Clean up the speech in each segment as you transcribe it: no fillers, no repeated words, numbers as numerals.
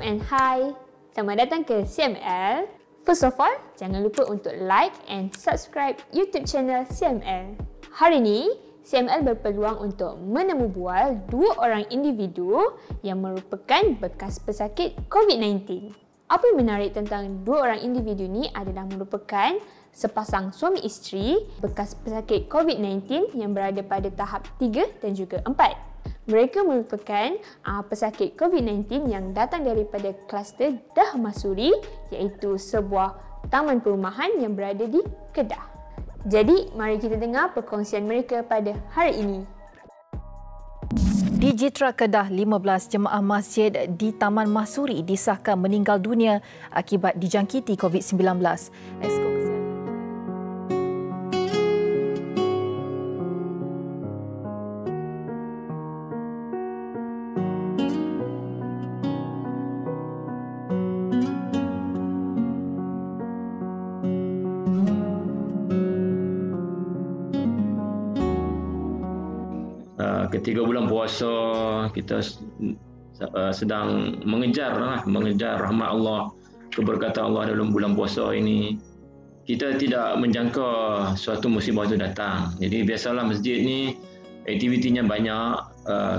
and hi. Selamat datang ke CML. First of all, jangan lupa untuk like and subscribe YouTube channel CML. Hari ini, CML berpeluang untuk menemu bual dua orang individu yang merupakan bekas pesakit COVID-19. Apa yang menarik tentang dua orang individu ni adalah merupakan sepasang suami isteri bekas pesakit COVID-19 yang berada pada tahap 3 dan juga 4. Mereka merupakan pesakit COVID-19 yang datang daripada kluster Dahmasuri, iaitu sebuah taman perumahan yang berada di Kedah. Jadi, mari kita dengar perkongsian mereka pada hari ini. Di Jitra Kedah, 15 jemaah masjid di Taman Mahsuri disahkan meninggal dunia akibat dijangkiti COVID-19. Esko Kesihatan. Ketika bulan puasa, kita sedang mengejar rahmat Allah, keberkatan Allah dalam bulan puasa ini. Kita tidak menjangka suatu musibah itu datang. Jadi biasalah masjid ni aktivitinya banyak.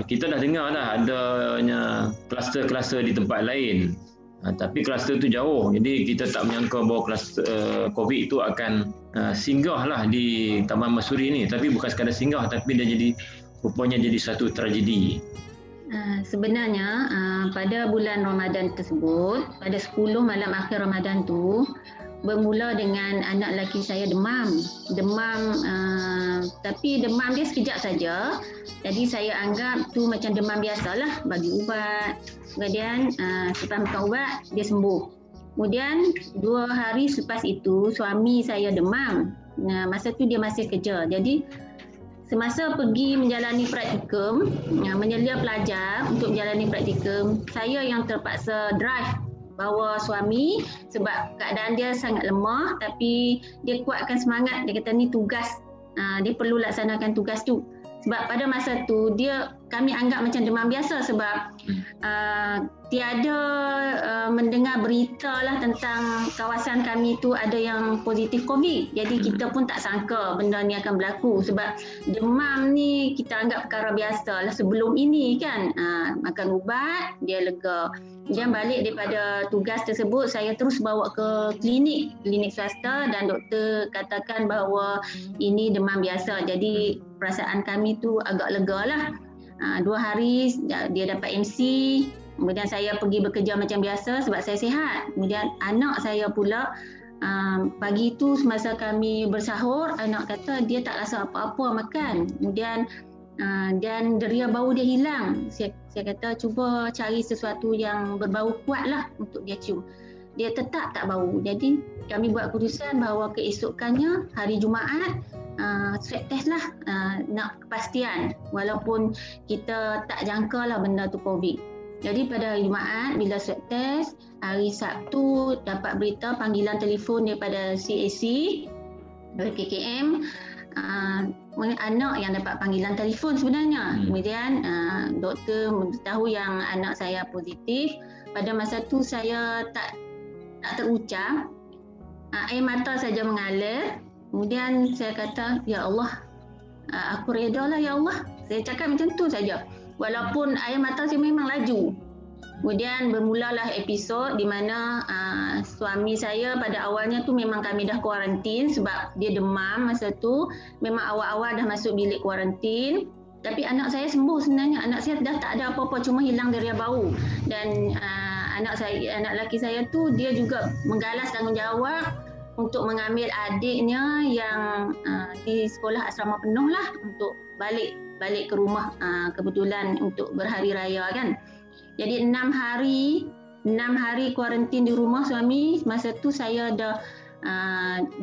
Kita dah dengar dah adanya kluster-kluster di tempat lain. Tapi kluster itu jauh. Jadi kita tak menyangka bahawa kluster COVID itu akan singgahlah di Taman Mahsuri ini. Tapi bukan sekadar singgah, tapi dia rupanya jadi satu tragedi. Sebenarnya pada bulan Ramadan tersebut, pada 10 malam akhir Ramadan tu, bermula dengan anak lelaki saya demam, tapi demam dia sekejap saja. Jadi saya anggap tu macam demam biasalah, bagi ubat. Kemudian selepas makan ubat dia sembuh. Kemudian 2 hari selepas itu suami saya demam. Masa tu dia masih kerja. Jadi semasa pergi menjalani praktikum, menyelia pelajar untuk menjalani praktikum, saya yang terpaksa drive bawa suami sebab keadaan dia sangat lemah, tapi dia kuatkan semangat. Dia kata ni tugas, dia perlu laksanakan tugas tu. Sebab pada masa tu kami anggap macam demam biasa sebab tiada mendengar berita lah tentang kawasan kami tu ada yang positif COVID. Jadi kita pun tak sangka benda ni akan berlaku sebab demam ni kita anggap perkara biasa lah sebelum ini kan. Makan ubat, dia lega. Kemudian balik daripada tugas tersebut, saya terus bawa ke klinik swasta dan doktor katakan bahawa ini demam biasa. Jadi perasaan kami tu agak lega lah. 2 hari dia dapat MC, kemudian saya pergi bekerja macam biasa sebab saya sihat. Kemudian anak saya pula pagi tu semasa kami bersahur, anak kata dia tak rasa apa-apa makan. Kemudian dan deria bau dia hilang. Saya kata cuba cari sesuatu yang berbau kuat lah untuk dia cium. Dia tetap tak bau. Jadi kami buat keputusan bahawa keesokannya hari Jumaat swab test lah, nak kepastian walaupun kita tak jangka lah benda tu COVID. Jadi pada hari Jumaat bila swab test, hari Sabtu dapat berita panggilan telefon daripada CAC dari KKM, anak yang dapat panggilan telefon sebenarnya. Kemudian doktor memberitahu yang anak saya positif. Pada masa tu saya tak terucap, air mata saja mengalir. Kemudian saya kata, ya Allah, aku reda lah ya Allah. Saya cakap macam tu saja. Walaupun air mata saya memang laju. Kemudian bermulalah episod di mana suami saya pada awalnya tu memang kami dah kuarantin sebab dia demam masa tu. Memang awal-awal dah masuk bilik kuarantin. Tapi anak saya sembuh sebenarnya. Anak saya dah tak ada apa-apa, cuma hilang deria bau. Dan anak lelaki saya tu dia juga menggalas tanggungjawab untuk mengambil adiknya yang di sekolah asrama penuh lah untuk balik ke rumah kebetulan untuk berhari raya kan. Jadi 6 hari kuarantin di rumah suami. Masa tu saya dah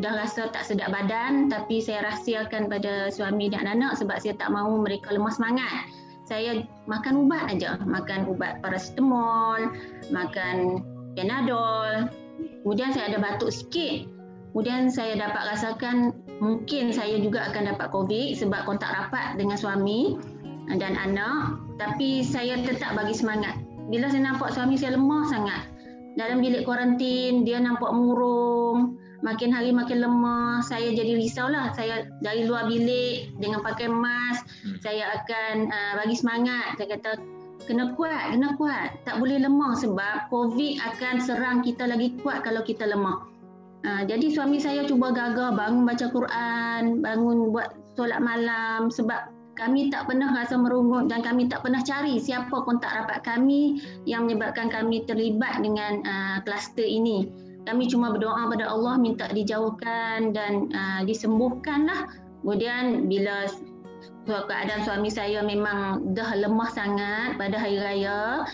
rasa tak sedap badan, tapi saya rahsiakan pada suami dan anak sebab saya tak mahu mereka lemah semangat. Saya makan ubat aja, makan ubat paracetamol, makan Panadol. Kemudian saya ada batuk sikit. Kemudian saya dapat rasakan mungkin saya juga akan dapat COVID sebab kontak rapat dengan suami dan anak. Tapi saya tetap bagi semangat. bila saya nampak suami saya lemah sangat dalam bilik kuarantin, dia nampak murung, makin hari makin lemah. Saya jadi risaulah. Saya dari luar bilik dengan pakai mask, saya akan bagi semangat. Saya kata kena kuat, tak boleh lemah sebab COVID akan serang kita lagi kuat kalau kita lemah. Jadi suami saya cuba gagah bangun baca Quran, bangun buat solat malam sebab kami tak pernah rasa merungut dan kami tak pernah cari siapa kontak rapat kami yang menyebabkan kami terlibat dengan kluster ini. Kami cuma berdoa pada Allah minta dijauhkan dan disembuhkanlah. Kemudian bila keadaan suami saya memang dah lemah sangat pada hari raya,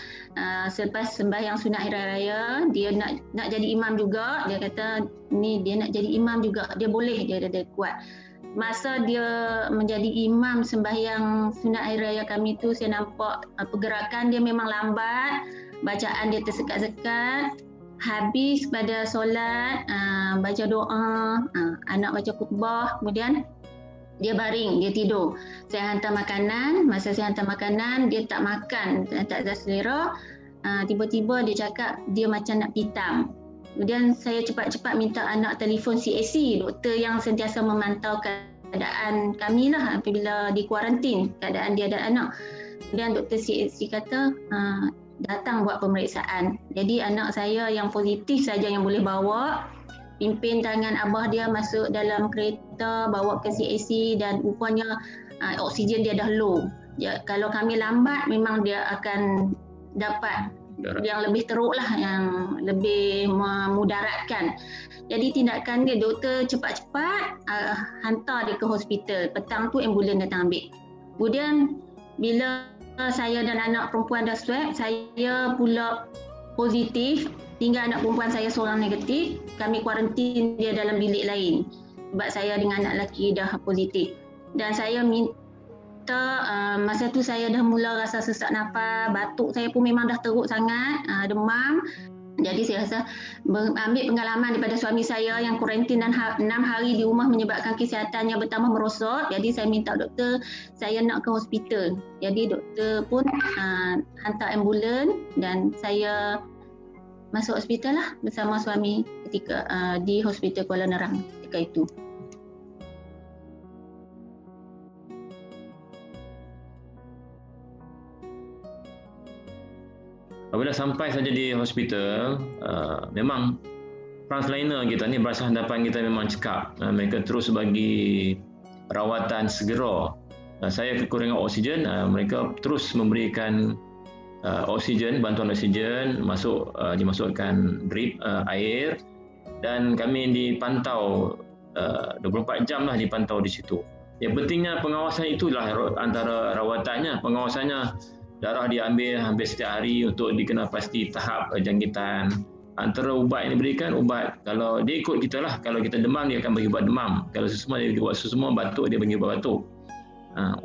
selepas sembahyang sunat hari raya, dia nak jadi imam juga. Dia kata ni dia nak jadi imam juga, dia boleh, dia kuat. Masa dia menjadi imam sembahyang sunat hari raya kami tu, saya nampak pergerakan dia memang lambat, bacaan dia tersekat-sekat. Habis pada solat, baca doa, anak baca khutbah, kemudian dia baring, dia tidur. Saya hantar makanan, masa saya hantar makanan, dia tak makan, tak ada selera. Tiba-tiba dia cakap dia macam nak pitam. Kemudian saya cepat-cepat minta anak telefon CAC, doktor yang sentiasa memantau keadaan kami lah apabila di kuarantin, keadaan dia dan anak. Kemudian doktor CAC kata datang buat pemeriksaan. Jadi anak saya yang positif saja yang boleh bawa, pimpin tangan abah dia masuk dalam kereta, bawa ke CAC dan rupanya oksigen dia dah low. Kalau kami lambat memang dia akan dapat yang lebih teruk lah, yang lebih memudaratkan. Jadi tindakan dia, doktor cepat-cepat hantar dia ke hospital. Petang tu ambulan datang ambil. Kemudian bila saya dan anak perempuan dah swab, saya pula positif, tinggal anak perempuan saya seorang negatif. Kami kuarantin dia dalam bilik lain sebab saya dengan anak lelaki dah positif. Dan saya masa tu saya dah mula rasa sesak nafas, batuk saya pun memang dah teruk sangat, demam. Jadi saya rasa ambil pengalaman daripada suami saya yang kuarantin dan 6 hari di rumah menyebabkan kesihatannya bertambah merosot. Jadi saya minta doktor saya nak ke hospital. Jadi doktor pun hantar ambulan dan saya masuk hospital lah bersama suami ketika di Hospital Kuala Nerang ketika itu. Apabila sampai saja di hospital, memang frontliner kita ni berasa hadapan kita memang cekap. Mereka terus bagi rawatan segera. Saya kekurangan oksigen, mereka terus memberikan oksigen, bantuan oksigen, dimasukkan drip air dan kami dipantau 24 jam lah dipantau di situ. Yang pentingnya pengawasan itulah antara rawatannya, pengawasannya. Darah diambil hampir setiap hari untuk dikenal pasti tahap jangkitan. Antara ubat yang diberikan, ubat kalau dia ikut kita lah, kalau kita demam dia akan bagi ubat demam, kalau susuma dia bagi ubat susuma, batuk dia bagi ubat batuk.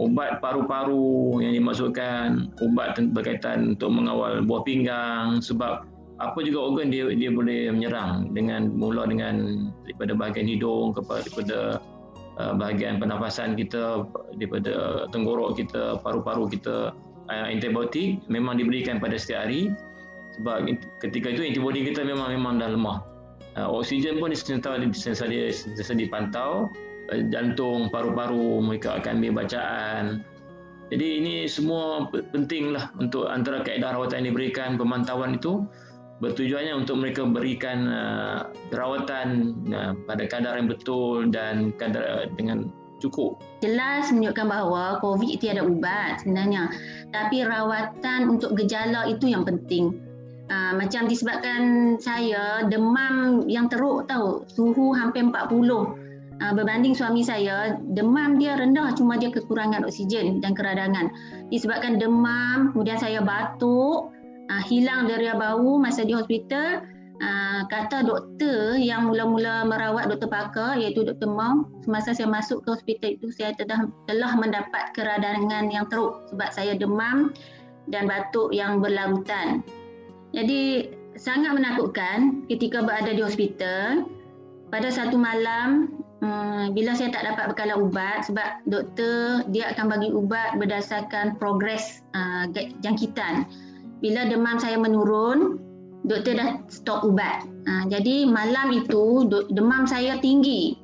Ubat paru-paru yang dimasukkan, ubat berkaitan untuk mengawal buah pinggang, sebab apa juga organ dia boleh menyerang, dengan mula dengan daripada bahagian hidung daripada bahagian pernafasan kita, daripada tenggorok kita, paru-paru kita. Antibiotik memang diberikan pada setiap hari sebab ketika itu antibody kita memang dah lemah. Oksigen pun sentiasa dipantau, jantung, paru-paru mereka akan ambil bacaan. Jadi ini semua pentinglah untuk antara kaedah rawatan yang diberikan, pemantauan itu bertujuannya untuk mereka berikan rawatan pada kadar yang betul dan kadar dengan cukup. Jelas menunjukkan bahawa COVID tiada ubat sebenarnya, tapi rawatan untuk gejala itu yang penting. Macam disebabkan saya demam yang teruk tahu, suhu hampir 40. Berbanding suami saya, demam dia rendah, cuma dia kekurangan oksigen dan keradangan. Disebabkan demam, kemudian saya batuk, hilang deria bau masa di hospital. Kata doktor yang mula-mula merawat, Dr. Parker, iaitu Dr. Mau, semasa saya masuk ke hospital itu saya telah mendapat keradangan yang teruk sebab saya demam dan batuk yang berlarutan. Jadi sangat menakutkan ketika berada di hospital. Pada satu malam bila saya tak dapat bekalan ubat, sebab doktor dia akan bagi ubat berdasarkan progres jangkitan. bila demam saya menurun, doktor dah stop ubat. Jadi malam itu demam saya tinggi.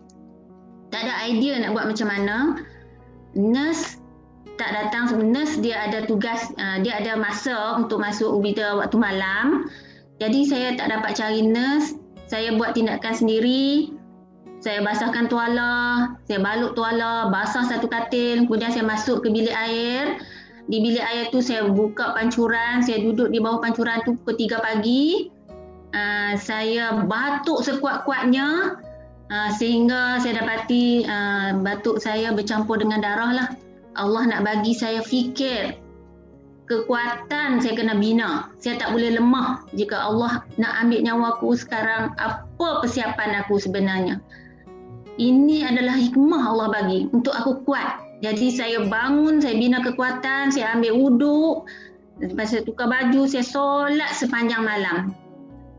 Tak ada idea nak buat macam mana. Nurse tak datang. Nurse dia ada tugas, dia ada masa untuk masuk UBIDA waktu malam. Jadi saya tak dapat cari nurse. Saya buat tindakan sendiri. Saya basahkan tuala, saya balut tuala, basah satu katil, kemudian saya masuk ke bilik air. Di bilik air tu saya buka pancuran, saya duduk di bawah pancuran tu pukul 3 pagi. Saya batuk sekuat-kuatnya sehingga saya dapati batuk saya bercampur dengan darah lah. Allah nak bagi saya fikir, kekuatan saya kena bina. Saya tak boleh lemah. Jika Allah nak ambil nyawa aku sekarang, apa persiapan aku sebenarnya? Ini adalah hikmah Allah bagi untuk aku kuat. Jadi saya bangun, saya bina kekuatan, saya ambil wuduk, lepas saya tukar baju, saya solat sepanjang malam.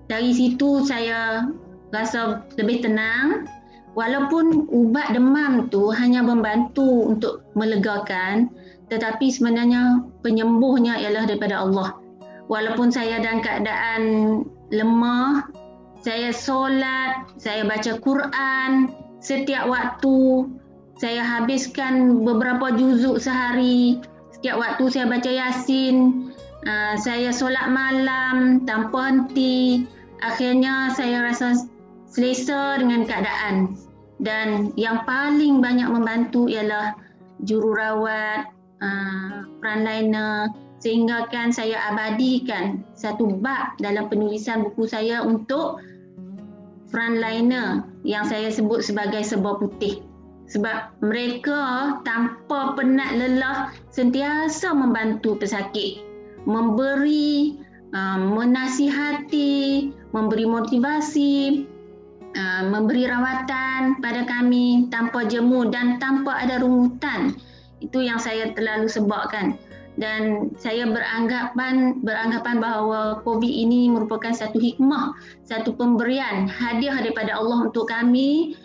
Dari situ saya rasa lebih tenang. Walaupun ubat demam tu hanya membantu untuk melegakan, tetapi sebenarnya penyembuhnya ialah daripada Allah. Walaupun saya dalam keadaan lemah, saya solat, saya baca Quran setiap waktu. Saya habiskan beberapa juzuk sehari. Setiap waktu saya baca Yasin. Saya solat malam tanpa henti. Akhirnya saya rasa selesa dengan keadaan. Dan yang paling banyak membantu ialah jururawat, frontliner, sehingga kan saya abadikan satu bab dalam penulisan buku saya untuk frontliner yang saya sebut sebagai Serba Putih. Sebab mereka tanpa penat lelah sentiasa membantu pesakit, memberi, menasihati, memberi motivasi, memberi rawatan pada kami tanpa jemu dan tanpa ada rungutan. Itu yang saya terlalu sebabkan. Dan saya beranggapan bahawa COVID ini merupakan satu hikmah, satu pemberian, hadiah daripada Allah untuk kami.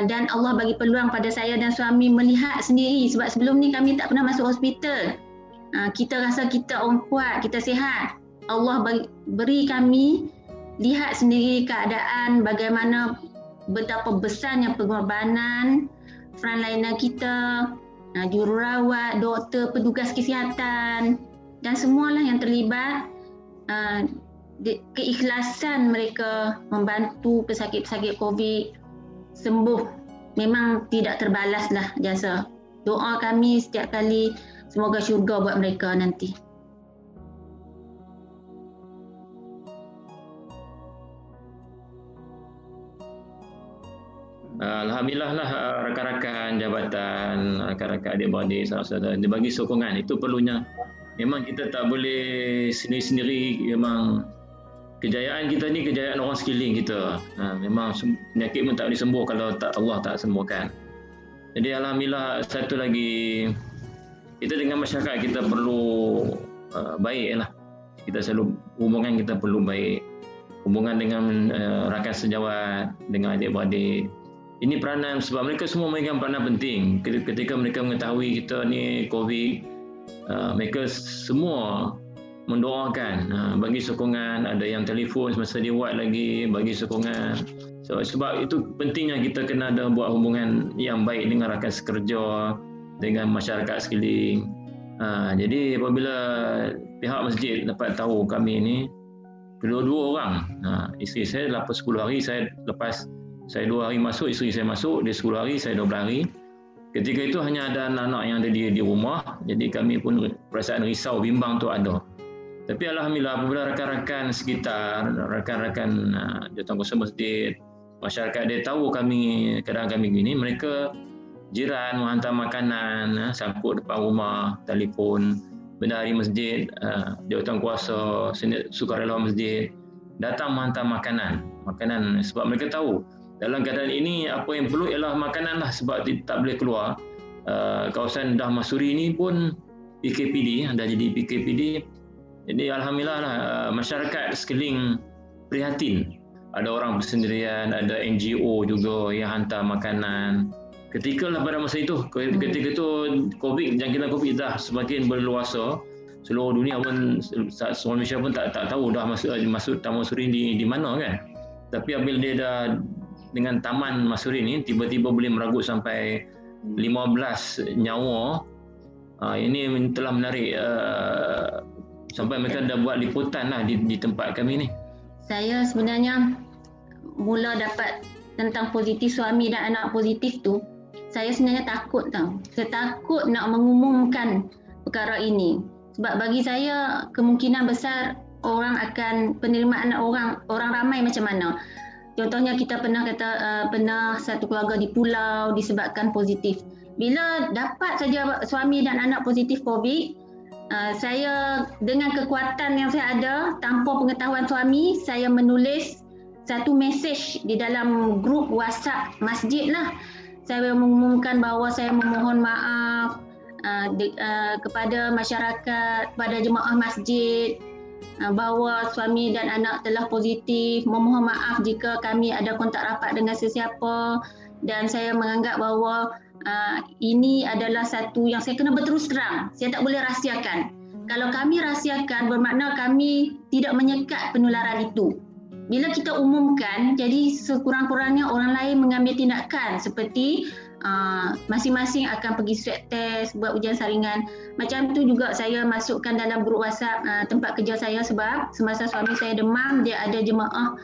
Dan Allah bagi peluang pada saya dan suami melihat sendiri, sebab sebelum ni kami tak pernah masuk hospital. Kita rasa kita orang kuat, kita sihat. Allah beri kami lihat sendiri keadaan bagaimana betapa besarnya pengorbanan frontliner kita, jururawat, doktor, petugas kesihatan dan semualah yang terlibat. Keikhlasan mereka membantu pesakit-pesakit COVID sembuh memang tidak terbalaslah jasa. Doa kami setiap kali semoga syurga buat mereka nanti. Alhamdulillah lah rakan-rakan jabatan, rakan-rakan adik-beradik, saudara-saudara dia bagi sokongan. Itu perlunya. Memang kita tak boleh sendiri-sendiri. Memang kejayaan kita ni kejayaan orang sekeliling kita. Memang penyakit pun tak boleh sembuh kalau Allah tak sembuhkan. Jadi alhamdulillah, satu lagi, kita dengan masyarakat kita perlu baik lah. Kita selalu hubungan kita perlu baik. Hubungan dengan rakan sejawat, dengan adik-beradik. Ini peranan sebab mereka semua memegang peranan penting. Ketika mereka mengetahui kita ni COVID, mereka semua mendoakan, bagi sokongan. Ada yang telefon semasa dia buat lagi, bagi sokongan. Sebab itu pentingnya kita kena ada buat hubungan yang baik dengan rakan sekerja, dengan masyarakat sekeliling. Jadi apabila pihak masjid dapat tahu kami ni, kedua-dua orang, isteri saya lepas 10 hari, saya 2 hari masuk, isteri saya masuk, dia 10 hari, saya 12 hari. Ketika itu hanya ada anak-anak yang ada di rumah, jadi kami pun perasaan risau, bimbang tu ada. Tapi alhamdulillah apabila rakan-rakan sekitar, rakan-rakan jawatankuasa masjid, masyarakat dia tahu kami, keadaan kami gini, mereka jiran menghantar makanan, sangkut depan rumah, telefon, bendahari masjid, jawatankuasa, sukarelawan masjid, datang menghantar makanan sebab mereka tahu dalam keadaan ini apa yang perlu ialah makanan lah, sebab tak boleh keluar. Kawasan Dah Masuri ini pun PKPD, dah jadi PKPD. Jadi alhamdulillah lah, masyarakat sekeliling prihatin. Ada orang bersendirian, ada NGO juga yang hantar makanan. Ketika lah pada masa itu, ketika itu jangkitan COVID dah semakin berluasa, seluruh dunia pun, seluruh Malaysia pun tak tahu dah masuk Taman Masuri di mana kan. Tapi apabila dia dah dengan Taman Masuri ni tiba-tiba boleh meragut sampai 15 nyawa, ini telah menarik sampai mereka dah buat liputan lah di tempat kami ni. Saya sebenarnya mula dapat tentang positif suami dan anak positif tu, saya sebenarnya takut tau. Saya takut nak mengumumkan perkara ini. Sebab bagi saya kemungkinan besar orang akan penerimaan orang ramai macam mana. Contohnya kita pernah satu keluarga di pulau disebabkan positif. Bila dapat saja suami dan anak positif COVID, saya dengan kekuatan yang saya ada tanpa pengetahuan suami, saya menulis satu mesej di dalam grup WhatsApp masjid lah. Saya mengumumkan bahawa saya memohon maaf kepada masyarakat, kepada jemaah masjid, bahawa suami dan anak telah positif. Memohon maaf jika kami ada kontak rapat dengan sesiapa, dan saya menganggap bahawa ini adalah satu yang saya kena berterus terang. Saya tak boleh rahsiakan. Kalau kami rahsiakan bermakna kami tidak menyekat penularan itu. Bila kita umumkan, jadi sekurang-kurangnya orang lain mengambil tindakan seperti masing-masing akan pergi swab test, buat ujian saringan. Macam tu juga saya masukkan dalam grup WhatsApp tempat kerja saya, sebab semasa suami saya demam, dia ada jemaah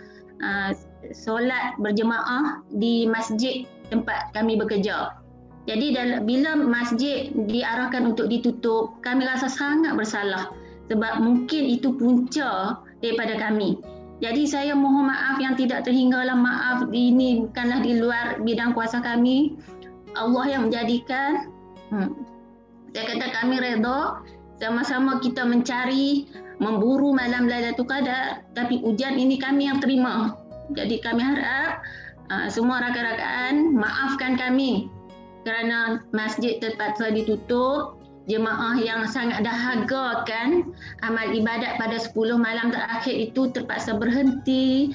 solat berjemaah di masjid tempat kami bekerja. Jadi bila masjid diarahkan untuk ditutup, kami rasa sangat bersalah sebab mungkin itu punca daripada kami. Jadi saya mohon maaf yang tidak terhinggalah. Maaf, ini bukanlah di luar bidang kuasa kami. Allah yang menjadikan. Saya kata kami redha, sama-sama kita mencari, memburu malam Lailatul Qadar, tapi ujian ini kami yang terima. Jadi kami harap semua rakan-rakan maafkan kami kerana masjid terpaksa ditutup. Jemaah yang sangat dahagakan amal ibadat pada 10 malam terakhir itu terpaksa berhenti.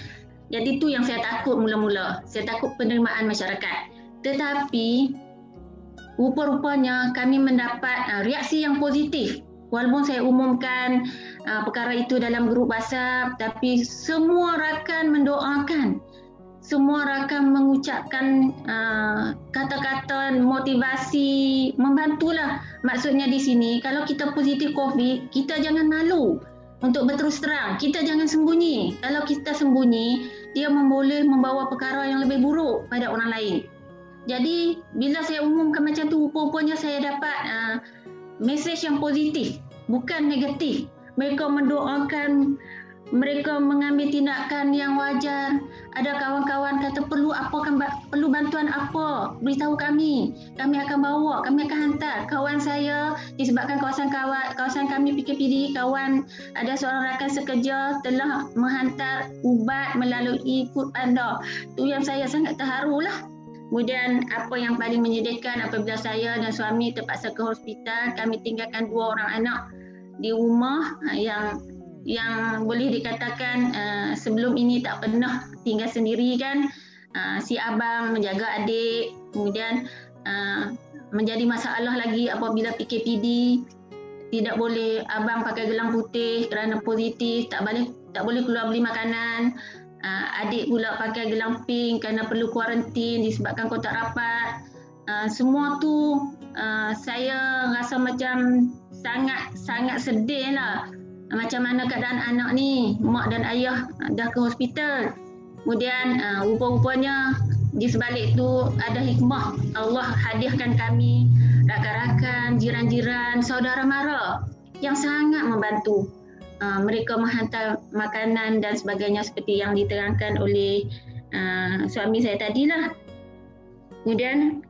Jadi itu yang saya takut mula-mula. Saya takut penerimaan masyarakat. Tetapi rupa-rupanya kami mendapat reaksi yang positif. Walaupun saya umumkan perkara itu dalam grup WhatsApp, tapi semua rakan mendoakan. Semua rakan mengucapkan kata-kata motivasi, membantulah. Maksudnya di sini, kalau kita positif COVID, kita jangan malu untuk berterus terang. Kita jangan sembunyi. Kalau kita sembunyi, dia boleh membawa perkara yang lebih buruk pada orang lain. Jadi, bila saya umumkan macam tu, rupanya saya dapat mesej yang positif, bukan negatif. Mereka mendoakan, mereka mengambil tindakan yang wajar. Ada kawan-kawan kata perlu bantuan apa, beritahu kami akan bawa, kami akan hantar. Kawan saya disebabkan kawasan kami PKPD, ada seorang rakan sekerja telah menghantar ubat melalui Foodpanda. Tu yang saya sangat terharulah. Kemudian apa yang paling menyedihkan apabila saya dan suami terpaksa ke hospital, kami tinggalkan 2 orang anak di rumah yang boleh dikatakan sebelum ini tak pernah tinggal sendiri kan. Si abang menjaga adik, kemudian menjadi masalah lagi apabila PKPD, tidak boleh abang pakai gelang putih kerana positif, tak boleh keluar beli makanan. Adik pula pakai gelang pink kerana perlu kuarantin disebabkan kontak rapat. Semua tu saya rasa macam sangat sedih lah. Macam mana keadaan anak ni, mak dan ayah dah ke hospital. Kemudian rupa-rupanya di sebalik tu ada hikmah. Allah hadiahkan kami rakan-rakan, jiran-jiran, saudara mara yang sangat membantu. Mereka menghantar makanan dan sebagainya seperti yang diterangkan oleh suami saya tadilah. Kemudian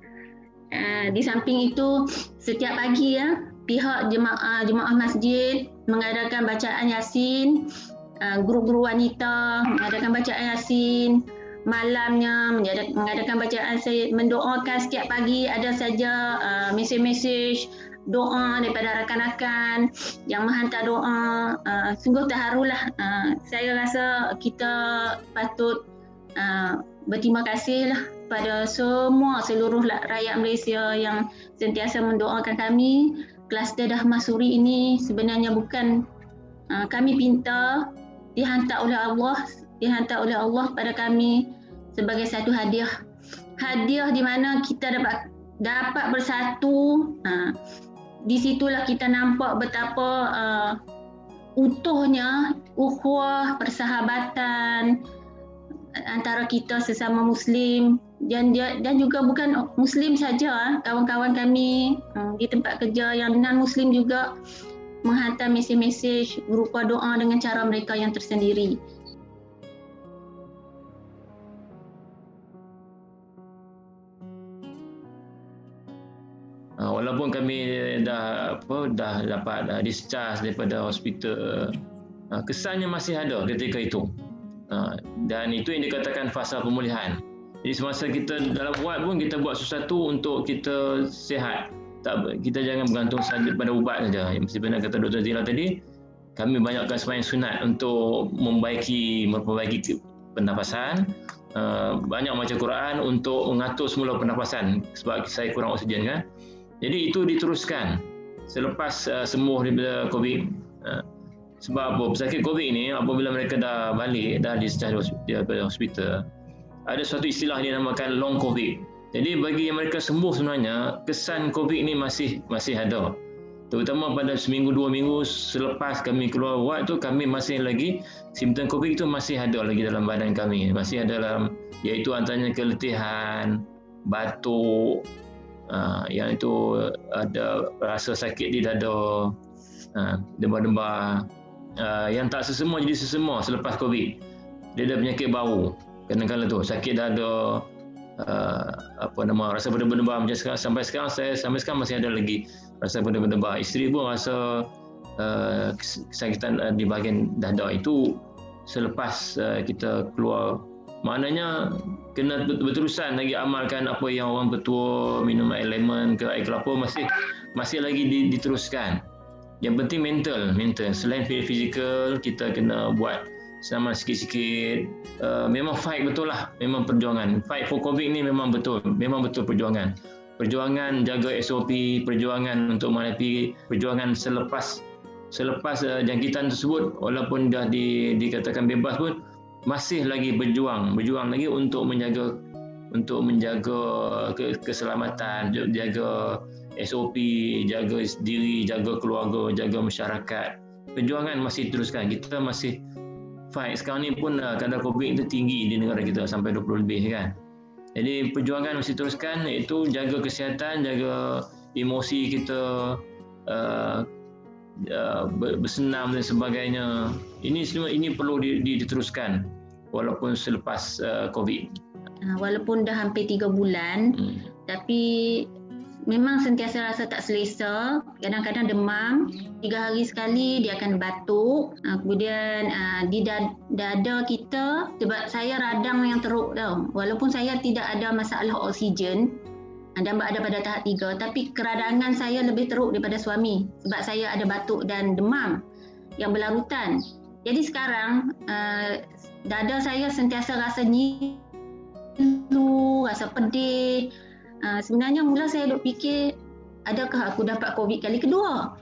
di samping itu setiap pagi pihak jemaah masjid mengadakan bacaan Yasin, grup-grup wanita mengadakan bacaan Yasin, malamnya mengadakan bacaan Yasin, mendoakan setiap pagi. Ada saja mesej-mesej doa daripada rakan-rakan yang menghantar doa. Sungguh terharulah. Saya rasa kita patut berterima kasihlah pada seluruh rakyat Malaysia yang sentiasa mendoakan kami kluster Dharma Suri ini sebenarnya bukan kami pinta, dihantar oleh Allah pada kami sebagai satu hadiah di mana kita dapat bersatu. Di situlah kita nampak betapa utuhnya ukhuwah, persahabatan antara kita sesama Muslim dan juga bukan Muslim saja, kawan-kawan kami di tempat kerja yang non-Muslim juga menghantar mesej-mesej berupa doa dengan cara mereka yang tersendiri. Walaupun kami dah dapat discharge daripada hospital, kesannya masih ada ketika itu. Dan itu yang dikatakan fasa pemulihan. Jadi semasa kita dalam wad pun kita buat sesuatu untuk kita sihat. Kita jangan bergantung saja pada ubat saja. Yang benar kata Dr. Zila tadi, kami banyakkan sembahyang sunat untuk memperbaiki pernafasan. Banyak baca Quran untuk mengatur semula pernafasan sebab saya kurang oksigen kan. Jadi itu diteruskan selepas sembuh daripada COVID. Sebab apa? Pesakit COVID ini apabila mereka dah balik, dah discharge daripada hospital, ada suatu istilah dinamakan long COVID. Jadi bagi yang mereka sembuh sebenarnya, kesan COVID ini masih ada. Terutama pada seminggu, 2 minggu selepas kami keluar wad tu, kami masih lagi, simptom COVID itu masih ada lagi dalam badan kami. Masih ada dalam, iaitu antaranya keletihan, batuk, yang itu ada rasa sakit di dada, demam-demam. Yang tak sesema jadi sesema selepas COVID. Dia ada penyakit bau. Kadang-kadang tu sakit dada, rasa benda-benda macam sekarang. Sampai sekarang masih ada lagi rasa benda-benda. Isteri pun rasa kesakitan di bahagian dada itu selepas kita keluar. Maknanya kena berterusan lagi amalkan apa yang orang petua, minum air lemon ke air kelapa, masih lagi diteruskan. Yang penting mental. Selain fizikal, kita kena buat senaman sikit-sikit. Memang fight betul lah, memang perjuangan. Fight for COVID ni memang betul perjuangan. Perjuangan jaga SOP, perjuangan untuk menghadapi, perjuangan selepas jangkitan tersebut, walaupun dah dikatakan bebas pun, masih lagi berjuang lagi untuk menjaga keselamatan, jaga SOP, jaga diri, jaga keluarga, jaga masyarakat. Perjuangan masih teruskan. Kita masih fight. Sekarang ni pun kadar COVID itu tinggi di negara kita, sampai 20 lebih kan. Jadi perjuangan masih teruskan, iaitu jaga kesihatan, jaga emosi kita, bersenam dan sebagainya. Ini perlu diteruskan walaupun selepas COVID. Walaupun dah hampir 3 bulan, tapi memang sentiasa rasa tak selesa. Kadang-kadang demam, 3 hari sekali dia akan batuk. Kemudian di dada kita, sebab saya radang yang teruk tau. Walaupun saya tidak ada masalah oksigen dan berada pada tahap 3, tapi keradangan saya lebih teruk daripada suami sebab saya ada batuk dan demam yang berlarutan. Jadi sekarang dada saya sentiasa rasa nyilu, rasa pedih. Sebenarnya mula saya duk fikir, adakah aku dapat COVID kali kedua?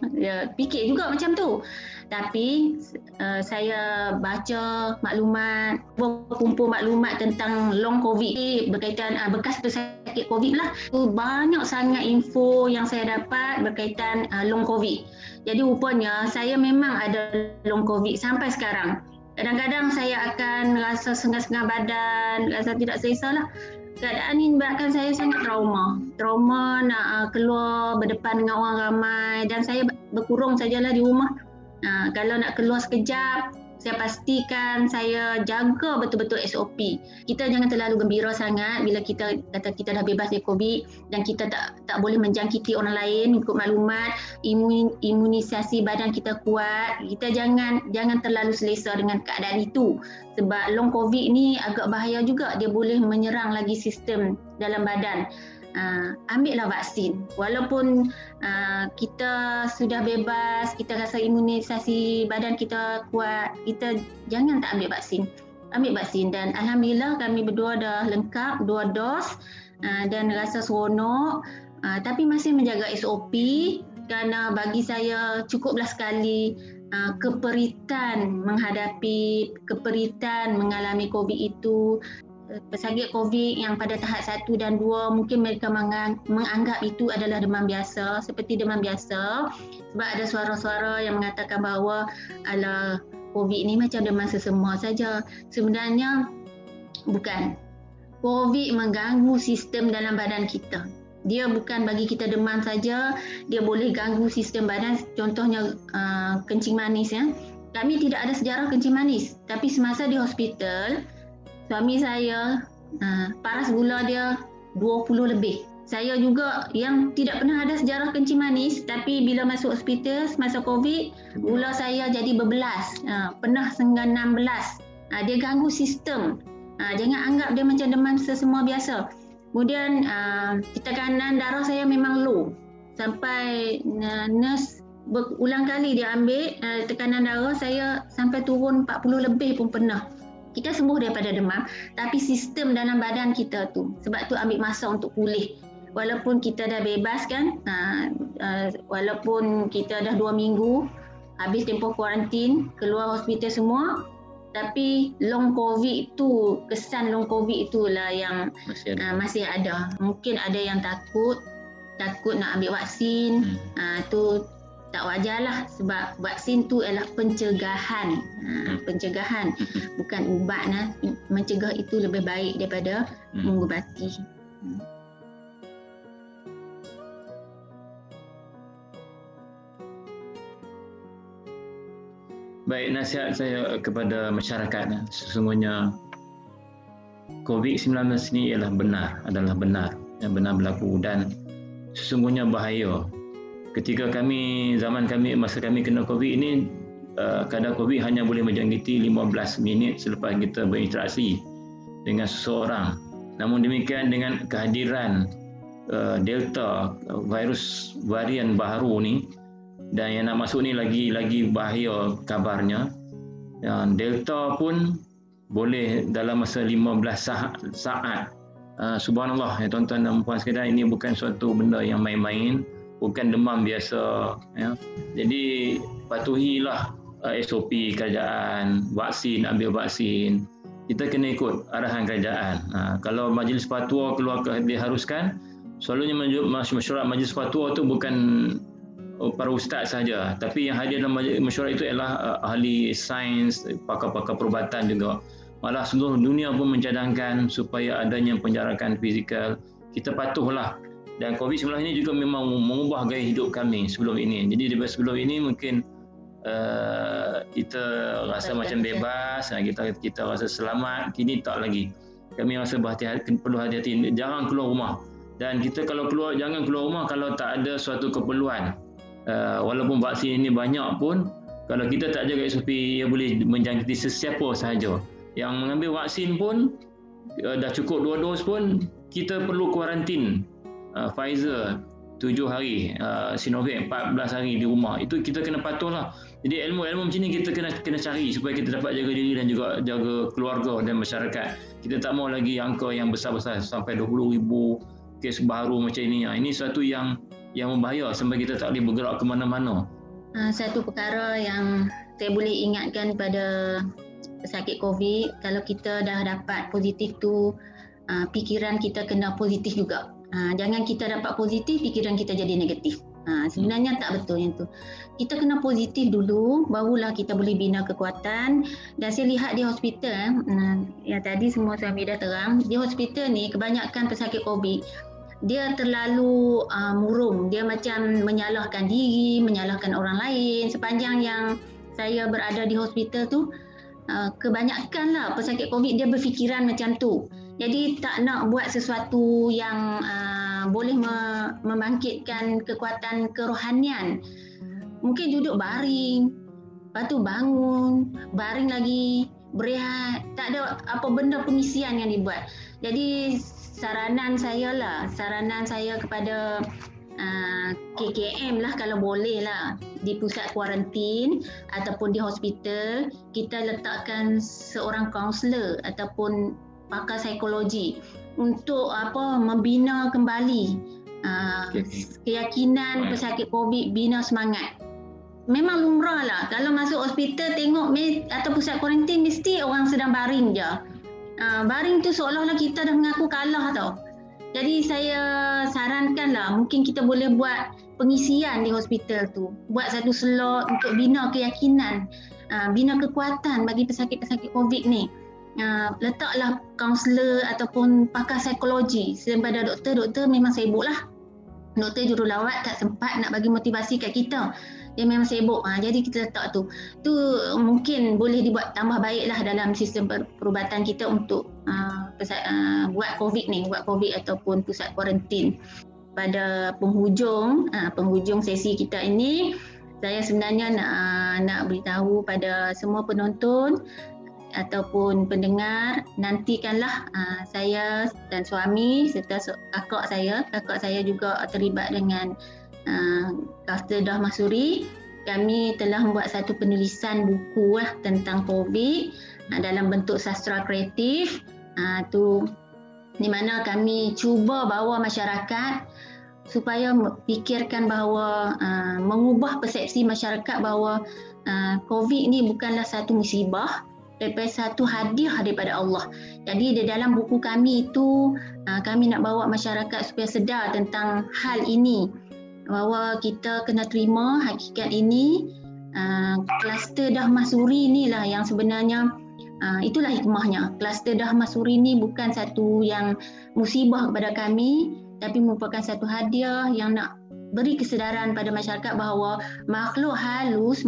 Fikir juga macam tu. Tapi saya baca maklumat, kumpul maklumat tentang long COVID berkaitan bekas pesakit COVID lah. Banyak sangat info yang saya dapat berkaitan long COVID. Jadi rupanya saya memang ada long COVID sampai sekarang. Kadang-kadang saya akan rasa sengah-sengah badan, rasa tidak selesa lah. Keadaan ini menyebabkan saya sangat trauma nak keluar berdepan dengan orang ramai, dan saya berkurung sajalah di rumah. Kalau nak keluar sekejap, saya pastikan saya jaga betul-betul SOP. Kita jangan terlalu gembira sangat bila kita kata kita dah bebas dari COVID dan kita tak boleh menjangkiti orang lain. Ikut maklumat, imunisasi badan kita kuat. Kita jangan terlalu selesa dengan keadaan itu. Sebab long COVID ni agak bahaya juga. Dia boleh menyerang lagi sistem dalam badan. Ambillah vaksin. Walaupun kita sudah bebas, kita rasa imunisasi badan kita kuat, kita jangan tak ambil vaksin. Ambil vaksin, dan alhamdulillah kami berdua dah lengkap 2 dos dan rasa seronok, tapi masih menjaga SOP. kerana bagi saya cukuplah sekali keperitan mengalami COVID itu. Pesakit COVID yang pada tahap 1 dan 2 mungkin mereka menganggap itu adalah demam biasa, seperti demam biasa, sebab ada suara-suara yang mengatakan bahawa ala COVID ni macam demam sesama saja. Sebenarnya bukan. COVID mengganggu sistem dalam badan kita. Dia bukan bagi kita demam saja, dia boleh ganggu sistem badan. Contohnya kencing manis ya. Kami tidak ada sejarah kencing manis, tapi semasa di hospital suami saya paras gula dia 20 lebih. Saya juga yang tidak pernah ada sejarah kencing manis, tapi bila masuk hospital semasa COVID, gula saya jadi berbelas, pernah sehingga 16. Dia ganggu sistem. Jangan anggap dia macam demam sesama biasa. Kemudian tekanan darah saya memang low. Sampai nurse berulang kali dia ambil tekanan darah saya sampai turun 40 lebih pun pernah. Kita sembuh daripada demam, tapi sistem dalam badan kita tu, sebab tu ambil masa untuk pulih. Walaupun kita dah bebas kan, walaupun kita dah 2 minggu habis tempoh kuarantin, keluar hospital semua, tapi long COVID tu, kesan long COVID itulah yang masih ada. Mungkin ada yang takut nak ambil vaksin, tu tak wajarlah, sebab vaksin tu adalah pencegahan, bukan ubat. Mencegah itu lebih baik daripada mengubati. Baik, nasihat saya kepada masyarakat, sesungguhnya COVID-19 ini adalah benar berlaku, dan sesungguhnya bahaya. Ketika masa kami kena COVID ini, kadar COVID hanya boleh menjangkiti 15 minit selepas kita berinteraksi dengan seseorang. Namun demikian, dengan kehadiran Delta, virus varian baru ni, dan yang nak masuk ni lagi bahaya kabarnya. Yang Delta pun boleh dalam masa 15 saat. Subhanallah, ya tuan-tuan dan puan sekalian, ini bukan suatu benda yang main-main. Bukan demam biasa ya. Jadi patuhilah SOP kerajaan, ambil vaksin. Kita kena ikut arahan kerajaan. Kalau majlis fatwa keluar diharuskan, selalunya mesyuarat majlis fatwa itu bukan para ustaz saja, tapi yang hadir dalam mesyuarat itu ialah ahli sains, pakar-pakar perubatan juga. Malah seluruh dunia pun mencadangkan supaya adanya penjarakan fizikal. Kita patuhlah. Dan COVID-19 ini juga memang mengubah gaya hidup kami sebelum ini. Jadi daripada sebelum ini mungkin kita rasa macam bebas, kita rasa selamat. Kini tak lagi. Kami rasa perlu hati-hati, jangan keluar rumah. Dan kita kalau keluar, jangan keluar rumah kalau tak ada suatu keperluan. Walaupun vaksin ini banyak pun, kalau kita tak jaga SOP, ia boleh menjangkiti sesiapa sahaja. Yang mengambil vaksin pun, dah cukup 2 dos pun, kita perlu kuarantin. Pfizer 7 hari, Sinovac 14 hari di rumah. Itu kita kena patuhlah. Jadi ilmu macam ni kita kena cari supaya kita dapat jaga diri dan juga jaga keluarga dan masyarakat. Kita tak mau lagi angka yang besar-besar sampai 20,000 kes baru macam ini. Ini satu yang membahaya sampai kita tak boleh bergerak ke mana-mana. Satu perkara yang saya boleh ingatkan pada pesakit COVID, kalau kita dah dapat positif tu, fikiran kita kena positif juga. Jangan kita dapat positif, fikiran kita jadi negatif. Sebenarnya tak betul yang tu. Kita kena positif dulu, barulah kita boleh bina kekuatan. Dan saya lihat di hospital, yang tadi semua suami dah terang, di hospital ni kebanyakan pesakit COVID, dia terlalu murung. Dia macam menyalahkan diri, menyalahkan orang lain. Sepanjang yang saya berada di hospital tu, kebanyakanlah pesakit COVID dia berfikiran macam tu. Jadi tak nak buat sesuatu yang boleh membangkitkan kekuatan kerohanian. Mungkin duduk baring, lepas tu bangun, baring lagi, berehat. Tak ada apa benda pengisian yang dibuat. Jadi saranan saya kepada KKM lah, kalau boleh lah, di pusat kuarantin ataupun di hospital, kita letakkan seorang kaunselor ataupun pakar psikologi untuk membina kembali keyakinan pesakit COVID bina semangat. Memang lumrah lah kalau masuk hospital tengok atau pusat kuarantin mesti orang sedang baring je. Baring tu seolah-olah kita dah mengaku kalah tau. Jadi saya sarankan lah mungkin kita boleh buat pengisian di hospital tu. Buat satu slot untuk bina keyakinan, bina kekuatan bagi pesakit-pesakit COVID ni. Letaklah kaunselor ataupun pakar psikologi. Daripada doktor memang sibuk lah. Doktor jururawat tak sempat nak bagi motivasi kat kita. Dia memang sibuk. Jadi kita letak tu. Tu mungkin boleh dibuat tambah baiklah dalam sistem perubatan kita untuk buat COVID ni, buat COVID ataupun pusat kuarantin. Pada penghujung sesi kita ini, saya sebenarnya nak beritahu pada semua penonton ataupun pendengar, nantikanlah saya dan suami serta kakak saya juga terlibat dengan Kluster Dahmasuri. Kami telah membuat satu penulisan buku tentang COVID dalam bentuk sastra kreatif. Tu di mana kami cuba bawa masyarakat supaya fikirkan bahawa mengubah persepsi masyarakat bahawa COVID ni bukanlah satu musibah, tapi satu hadiah daripada Allah. Jadi di dalam buku kami itu kami nak bawa masyarakat supaya sedar tentang hal ini, bahawa kita kena terima hakikat ini. Kluster Dahmasuri inilah yang sebenarnya itulah hikmahnya. Kluster Dahmasuri ini bukan satu yang musibah kepada kami, tapi merupakan satu hadiah yang nak beri kesedaran pada masyarakat bahawa makhluk halus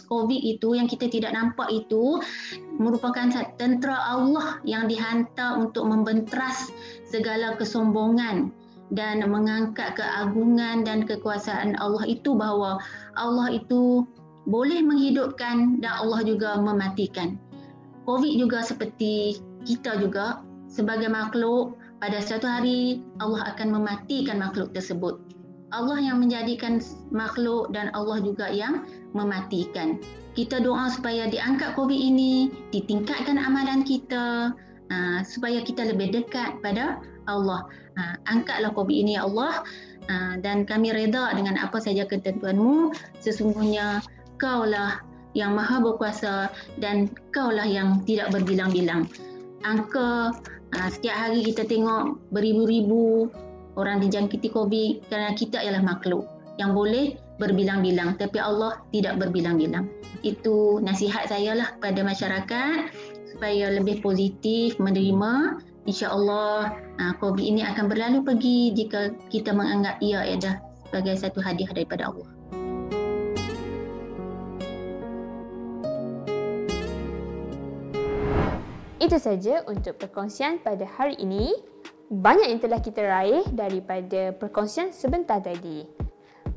COVID itu yang kita tidak nampak itu merupakan tentera Allah yang dihantar untuk membenteras segala kesombongan dan mengangkat keagungan dan kekuasaan Allah itu, bahawa Allah itu boleh menghidupkan dan Allah juga mematikan. COVID juga seperti kita juga sebagai makhluk, pada suatu hari Allah akan mematikan makhluk tersebut. Allah yang menjadikan makhluk dan Allah juga yang mematikan. Kita doa supaya diangkat COVID ini, ditingkatkan amalan kita, supaya kita lebih dekat pada Allah. Angkatlah COVID ini ya Allah, dan kami reda dengan apa saja ketentuan-Mu. Sesungguhnya Kaulah yang maha berkuasa dan Kaulah yang tidak berbilang-bilang. Angka setiap hari kita tengok beribu-ribu orang dijangkiti COVID kerana kita ialah makhluk yang boleh berbilang-bilang, tapi Allah tidak berbilang-bilang. Itu nasihat saya lah kepada masyarakat supaya lebih positif menerima. InsyaAllah COVID ini akan berlalu pergi jika kita menganggap ia adalah sebagai satu hadiah daripada Allah. Itu saja untuk perkongsian pada hari ini. Banyak yang telah kita raih daripada perkongsian sebentar tadi.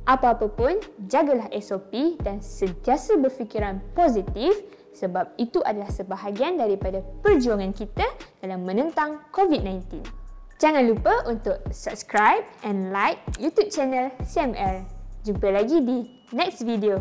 Apa-apa pun, jagalah SOP dan sentiasa berfikiran positif sebab itu adalah sebahagian daripada perjuangan kita dalam menentang COVID-19. Jangan lupa untuk subscribe and like YouTube channel CML. Jumpa lagi di next video.